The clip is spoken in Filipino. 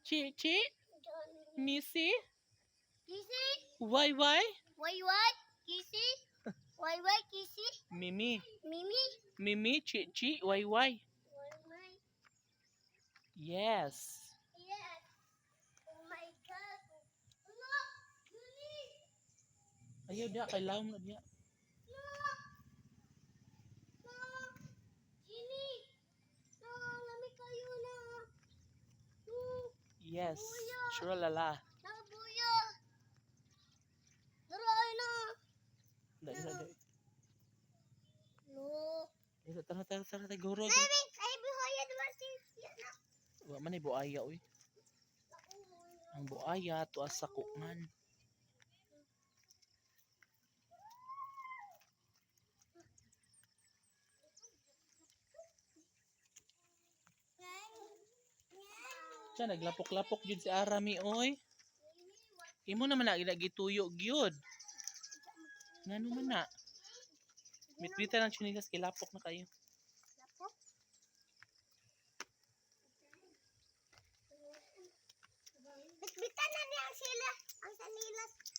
Chi, Missy, Kisi? Why, Why? Kisi? Why? Kisi? Mimi, Mimi? Chi, Why. Why? Yes. Yes. Oh my God. Look! Yuli! Ayaw dia, kay laom na dia. Look! Look! Jimmy! No, lamig kayo na. Yes. Tralala. Nakabuya! Naroy na! Dali. No. Tara, guro. Ay, buhaya naman si Yana. Wa man ay buaya uy. Ang buaya tuas sa kuman. Siya naglapok-lapok jud si Arami oy. Imo naman na gituyo gyud. Ngano man na? Mitbita ng chinilas kay lapok na kayo. Lapok? Bitbitan na niya ang sila. Ang sanilas.